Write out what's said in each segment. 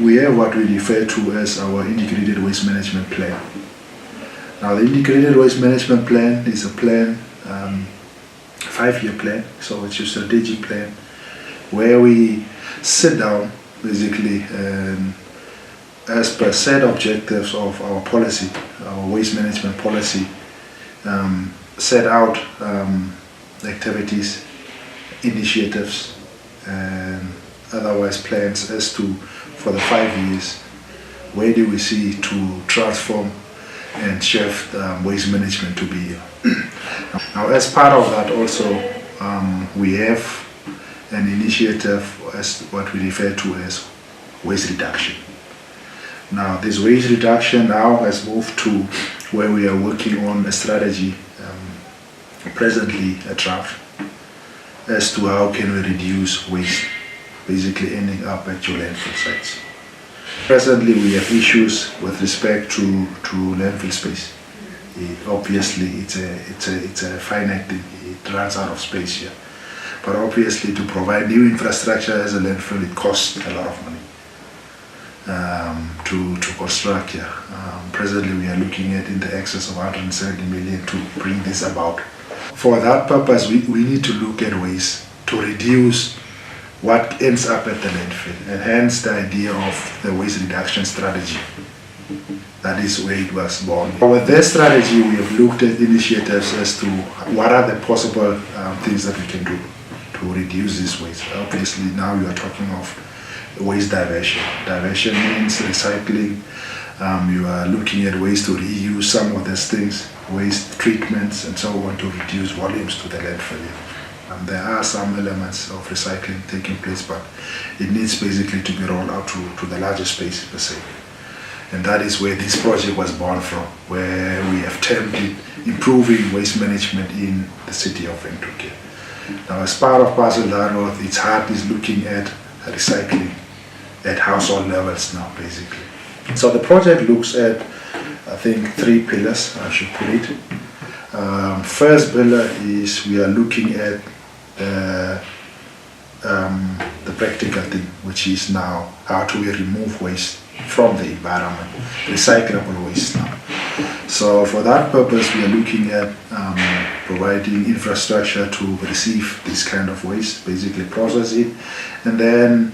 we have what we refer to as our integrated waste management plan. Now the integrated waste management plan is a plan, 5-year plan, so it's a strategic plan where we sit down basically as per set objectives of our policy, our waste management policy, set out activities, initiatives, and otherwise plans as to, for the 5 years, where do we see to transform and shift waste management to be. Now, as part of that also, we have an initiative as what we refer to as waste reduction. Now, this waste reduction now has moved to where we are working on a strategy, presently a draft, as to how can we reduce waste, basically ending up at your landfill sites. Presently, we have issues with respect to landfill space. Obviously, it's a finite thing. It runs out of space here. But obviously, to provide new infrastructure as a landfill, it costs a lot of money to construct here. Presently, we are looking at in the excess of 170 million to bring this about. For that purpose, we need to look at ways to reduce what ends up at the landfill, and hence the idea of the waste reduction strategy. That is where it was born. With this strategy, we have looked at initiatives as to what are the possible things that we can do to reduce this waste. Obviously, now you are talking of waste diversion. Diversion means recycling. You are looking at ways to reuse some of these things, waste treatments and so on, to reduce volumes to the landfill. There are some elements of recycling taking place, but it needs basically to be rolled out to the larger space per se. And that is where this project was born from, where we have termed it improving waste management in the city of Windhoek. Now, as part of parcel that, its heart is looking at recycling at household levels now, basically. So the project looks at, I think, 3 pillars, I should put it. First pillar is we are looking at the practical thing, which is now how do we remove waste from the environment, recyclable waste now. So for that purpose, we are looking at providing infrastructure to receive this kind of waste, basically process it, and then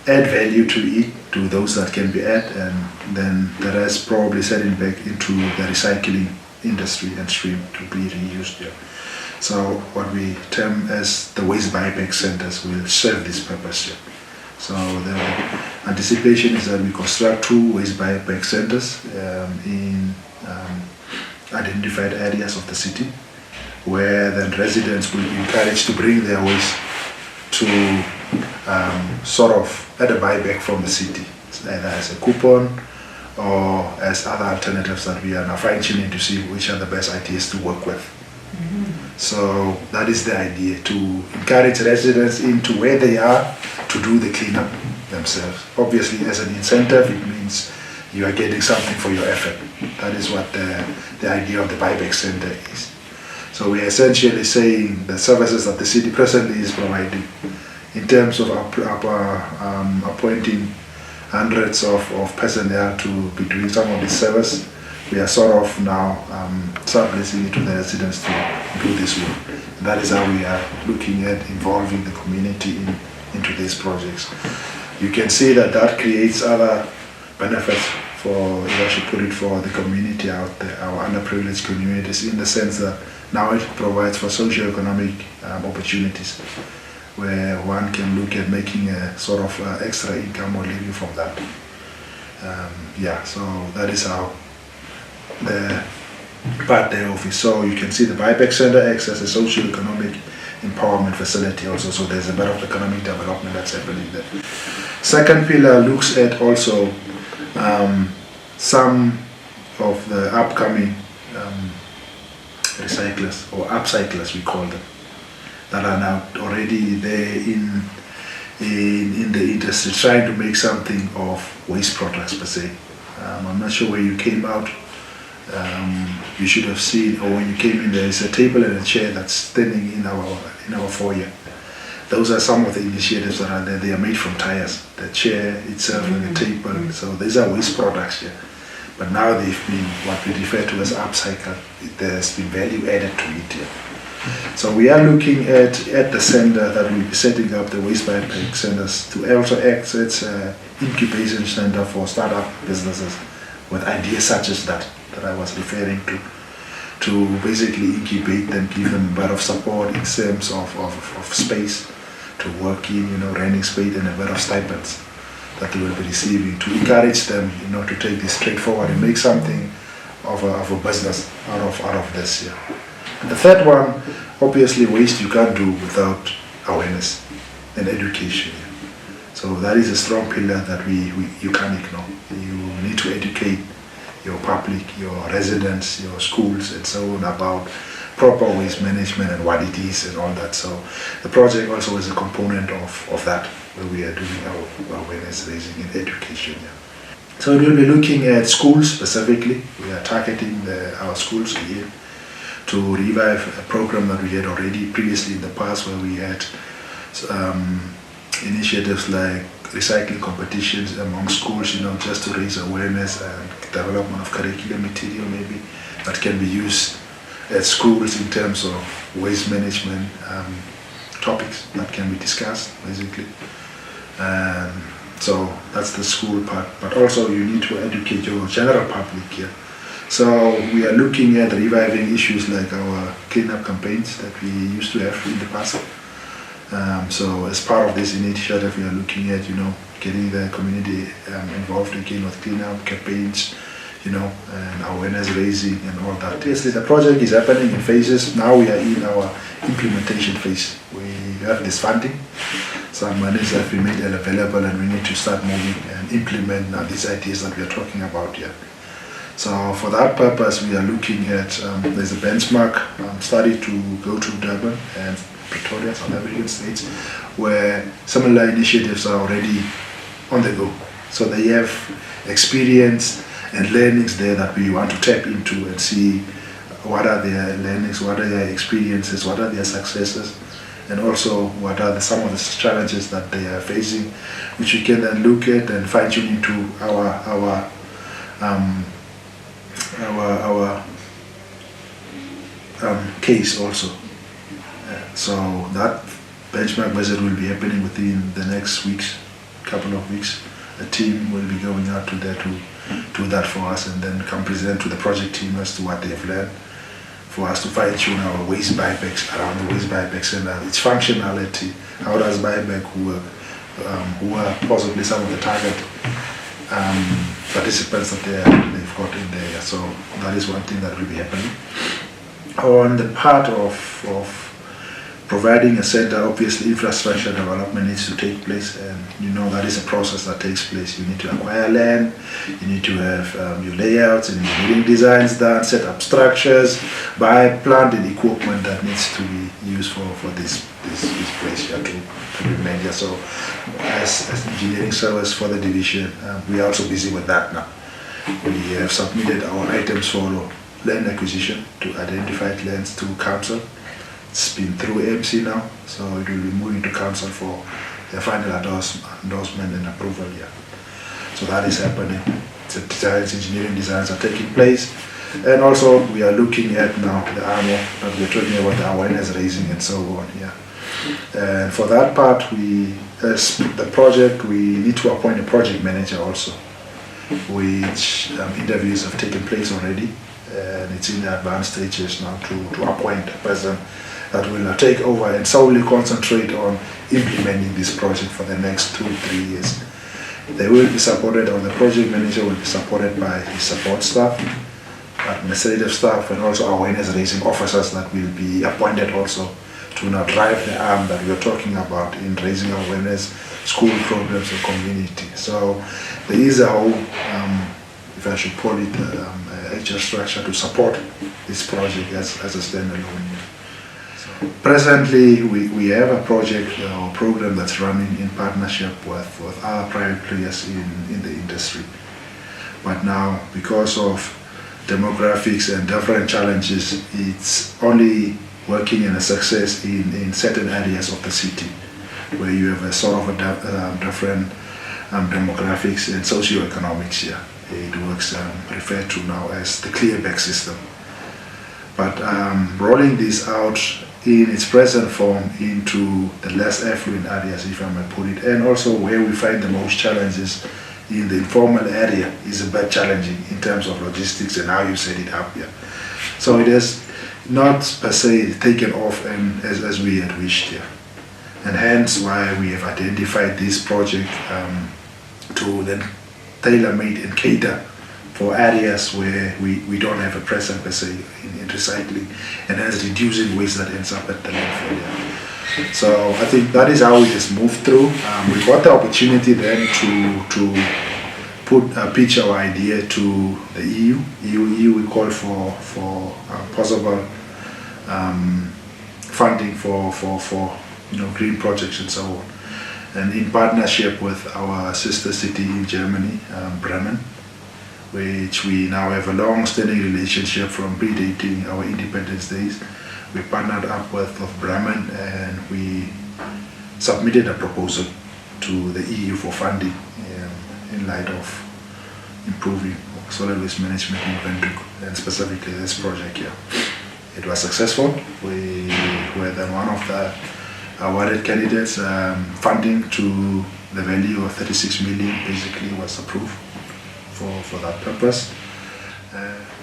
add value to it, to those that can be added, and then the rest probably setting back into the recycling industry and stream to be reused here. So what we term as the waste buyback centers will serve this purpose here. So the anticipation is that we construct 2 waste buyback centers in identified areas of the city, where then residents will be encouraged to bring their waste to sort of at a buyback from the city, either as a coupon or as other alternatives that we are now fine-tuning to see which are the best ideas to work with. So that is the idea, to encourage residents into where they are to do the cleanup themselves. Obviously, as an incentive, it means you are getting something for your effort. That is what the idea of the buyback center is. So we are essentially saying the services that the city presently is providing in terms of appointing hundreds of personnel to be doing some of this service. We are sort of now subletting it to the residents to do this work. And that is how we are looking at involving the community into these projects. You can see that creates other benefits for, if I should put it, for the community out there, our underprivileged communities, in the sense that now it provides for socio-economic opportunities, where one can look at making a sort of extra income or living from that. So that is how the part thereof is. So you can see the buyback center acts as a socio-economic empowerment facility also, so there's a bit of economic development that's happening there. Second pillar looks at also some of the upcoming recyclers or upcyclers, we call them, that are now already there in the industry trying to make something of waste products per se. I'm not sure where you came out. You should have seen, or when you came in, there is a table and a chair that's standing in our foyer. those are some of the initiatives that are there. They are made from tires, the chair itself and the table. So these are waste products here. But now they've been what we refer to as upcycle. There's been value added to it here. So we are looking at the center that we'll be setting up the waste buyback centers to also act as an incubation center for startup businesses with ideas such as that I was referring to basically incubate them, give them a bit of support in terms of space to work in, renting space and a bit of stipends that they will be receiving to encourage them, to take this straight forward and make something of a business out of this. Yeah. And the third one, obviously, waste you can't do without awareness and education. Yeah. So that is a strong pillar that you can't ignore. You need to educate your public, your residents, your schools, and so on about proper waste management and what it is and all that. So the project also is a component of that, where we are doing our awareness raising and education. Yeah. So we'll be looking at schools specifically. We are targeting our schools here to revive a program that we had already previously in the past, where we had initiatives like recycling competitions among schools, just to raise awareness and development of curriculum material maybe that can be used at schools in terms of waste management topics that can be discussed basically. So that's the school part, but also you need to educate your general public here. So we are looking at reviving issues like our cleanup campaigns that we used to have in the past. So as part of this initiative, we are looking at, getting the community involved again with cleanup campaigns, and awareness raising and all that. Yes, the project is happening in phases. Now we are in our implementation phase. We have this funding. Some monies have been made available, and we need to start moving and implement these ideas that we are talking about here. So for that purpose, we are looking at, there's a benchmark study to go to Durban and Pretoria, South African states, where similar initiatives are already on the go. So they have experience and learnings there that we want to tap into and see what are their learnings, what are their experiences, what are their successes, and also what are some of the challenges that they are facing, which we can then look at and fine tune into our case also. So that benchmark visit will be happening within the next couple of weeks. A team will be going out to there to do that for us and then come present to the project team as to what they've learned, for us to fine tune our waste buybacks around the waste buybacks and its functionality. How does buyback work? Who are possibly some of the target participants that they've got in there. So that is one thing that will be happening. On the part of providing a center, obviously infrastructure development needs to take place, and that is a process that takes place. You need to acquire land, you need to have your layouts and engineering designs done, set up structures, buy plant and equipment that needs to be used for this place here to be made here. So as engineering service for the division, we are also busy with that now. We have submitted our items for land acquisition to identified lands to council. It's been through MC now, so it will be moving to council for the final endorsement and approval here. So that is happening. Engineering designs are taking place, and also we are looking at now the armor that we're talking about, the awareness raising and so on here. And for that part, as the project, we need to appoint a project manager also, which interviews have taken place already, and it's in the advanced stages now to appoint a person that will take over and solely concentrate on implementing this project for the next 2-3 years. They will be supported, or the project manager will be supported by his support staff, administrative staff, and also awareness raising officers that will be appointed also to now drive the arm that we're talking about in raising awareness, school programs, or community. So there is a whole, if I should call it, HR structure to support this project as a standalone. Presently, we have a project or program that's running in partnership with other private players in the industry. But now, because of demographics and different challenges, it's only working in a success in certain areas of the city. where you have a sort of a different demographics and socio-economics here. It works referred to now as the clear-back system. But rolling this out in its present form into the less affluent areas, if I may put it, and also where we find the most challenges in the informal area is a bit challenging in terms of logistics and how you set it up here. So it has not per se taken off and as we had wished here. And hence why we have identified this project to then tailor-made and cater for areas where we don't have a presence per se in recycling, and hence reducing waste that ends up at the landfill. Yeah. So I think that is how we just moved through. We got the opportunity then to pitch our idea to the EU. We called for possible funding for green projects and so on. And in partnership with our sister city in Germany, Bremen, which we now have a long-standing relationship from predating our independence days. We partnered up with Bremen, and we submitted a proposal to the EU for funding in light of improving solid waste management in Windhoek, and specifically this project here. It was successful. We were then one of the awarded candidates. Funding to the value of 36 million basically was approved for that purpose.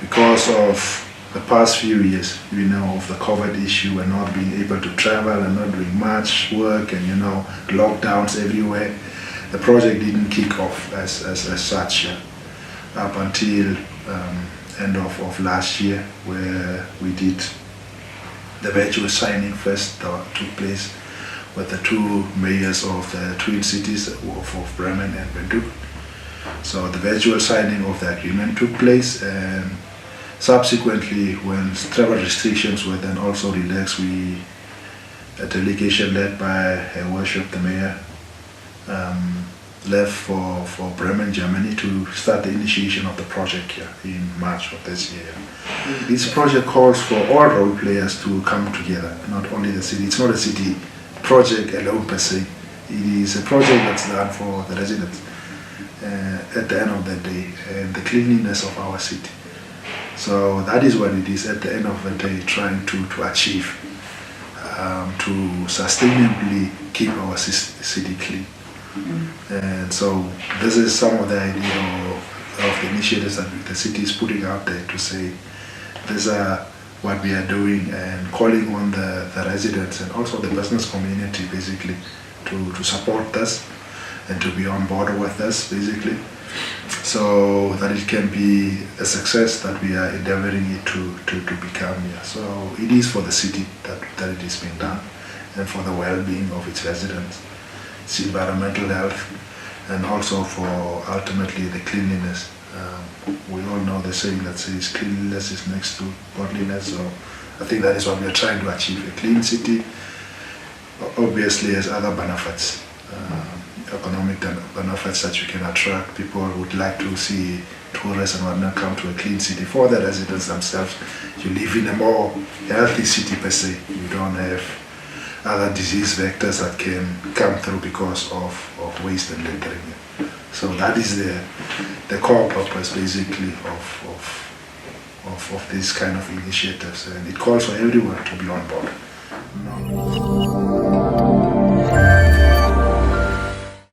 Because of the past few years, of the COVID issue and not being able to travel and not doing much work and lockdowns everywhere, the project didn't kick off as such up until end of last year, where we did the virtual signing first took place with the two mayors of the twin cities of Bremen and Windhoek. So the virtual signing of the agreement took place, and subsequently, when travel restrictions were then also relaxed, a delegation led by Her Worship the Mayor left for Bremen, Germany, to start the initiation of the project here in March of this year. This project calls for all role players to come together, not only the city. It's not a city project alone per se. It is a project that's done for the residents at the end of the day, and the cleanliness of our city. So that is what it is at the end of the day, trying to achieve, to sustainably keep our city clean. And so this is some of the idea of the initiatives that the city is putting out there to say, these are what we are doing, and calling on the residents and also the business community basically to support us and to be on board with us basically, so that it can be a success that we are endeavoring it to become here. So it is for the city that it is being done, and for the well-being of its residents, its environmental health, and also for ultimately the cleanliness. We all know the saying that says cleanliness is next to godliness, so I think that is what we are trying to achieve. A clean city obviously has other benefits, economic benefits that you can attract. People would like to see tourists and whatnot come to a clean city. For the residents themselves, you live in a more healthy city per se. You don't have other disease vectors that can come through because of waste and littering. So that is the core purpose basically of these kind of initiatives, and it calls for everyone to be on board.